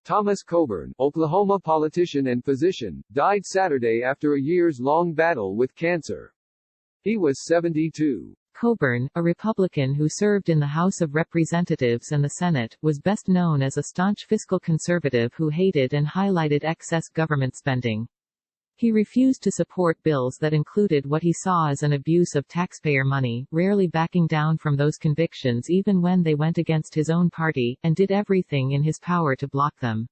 Thomas Coburn, Oklahoma politician and physician, died Saturday after a years-long battle with cancer. He was 72. Coburn, a Republican who served in the House of Representatives and the Senate, was best known as a staunch fiscal conservative who hated and highlighted excess government spending. He refused to support bills that included what he saw as an abuse of taxpayer money, rarely backing down from those convictions even when they went against his own party, and did everything in his power to block them.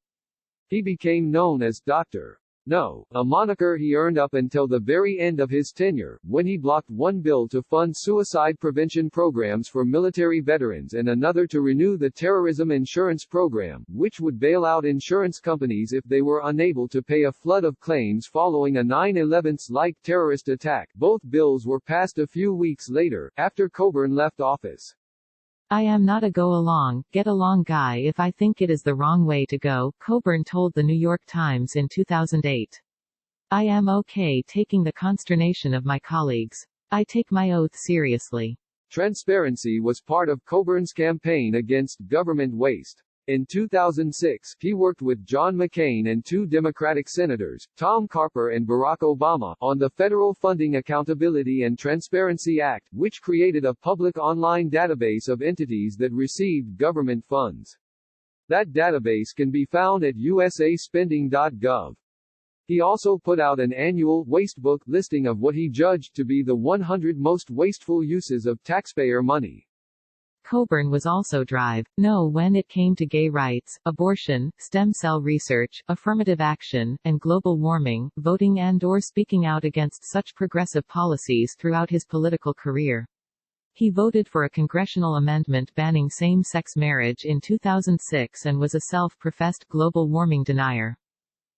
He became known as Dr. No, a moniker he earned up until the very end of his tenure, when he blocked one bill to fund suicide prevention programs for military veterans and another to renew the terrorism insurance program, which would bail out insurance companies if they were unable to pay a flood of claims following a 9/11-like terrorist attack. Both bills were passed a few weeks later, after Coburn left office. "I am not a go-along, get-along guy if I think it is the wrong way to go," Coburn told The New York Times in 2008. "I am okay taking the consternation of my colleagues. I take my oath seriously." Transparency was part of Coburn's campaign against government waste. In 2006, he worked with John McCain and two Democratic senators, Tom Carper and Barack Obama, on the Federal Funding Accountability and Transparency Act, which created a public online database of entities that received government funds. That database can be found at usaspending.gov. He also put out an annual Wastebook listing of what he judged to be the 100 most wasteful uses of taxpayer money. Coburn was also no when it came to gay rights, abortion, stem cell research, affirmative action, and global warming, voting and/or speaking out against such progressive policies throughout his political career. He voted for a congressional amendment banning same-sex marriage in 2006 and was a self-professed global warming denier.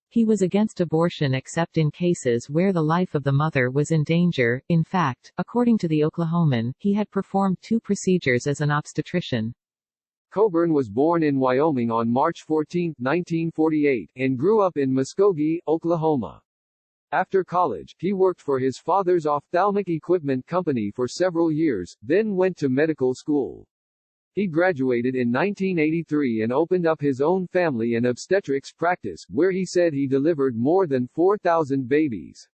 He was against abortion except in cases where the life of the mother was in danger. In fact, according to the Oklahoman, he had performed 2 procedures as an obstetrician. Coburn was born in Wyoming on March 14, 1948, and grew up in Muskogee, Oklahoma. After college, he worked for his father's ophthalmic equipment company for several years, then went to medical school. He graduated in 1983 and opened up his own family and obstetrics practice, where he said he delivered more than 4,000 babies.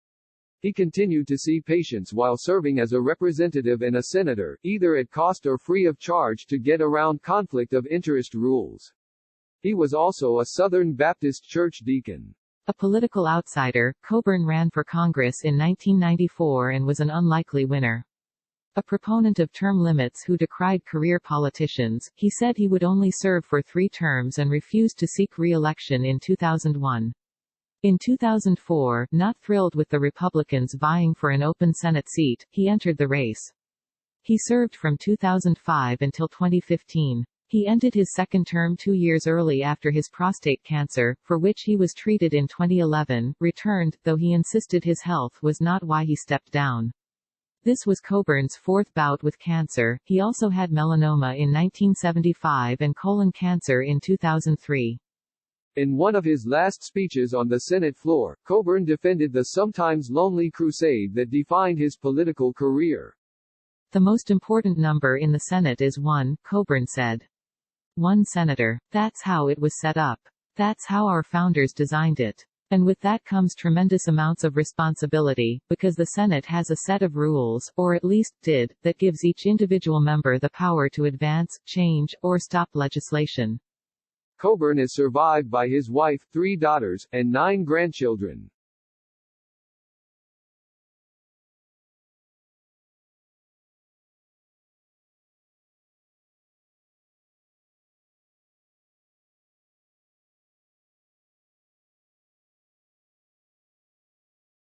He continued to see patients while serving as a representative and a senator, either at cost or free of charge to get around conflict of interest rules. He was also a Southern Baptist church deacon. A political outsider, Coburn ran for Congress in 1994 and was an unlikely winner. A proponent of term limits who decried career politicians, he said he would only serve for 3 terms and refused to seek re-election in 2001. In 2004, not thrilled with the Republicans vying for an open Senate seat, he entered the race. He served from 2005 until 2015. He ended his second term 2 years early after his prostate cancer, for which he was treated in 2011, returned, though he insisted his health was not why he stepped down. This was Coburn's 4th bout with cancer. He also had melanoma in 1975 and colon cancer in 2003. In one of his last speeches on the Senate floor, Coburn defended the sometimes lonely crusade that defined his political career. "The most important number in the Senate is 1, Coburn said. 1 senator. That's how it was set up. That's how our founders designed it. And with that comes tremendous amounts of responsibility, because the Senate has a set of rules, or at least did, that gives each individual member the power to advance, change, or stop legislation." Coburn is survived by his wife, 3 daughters, and 9 grandchildren.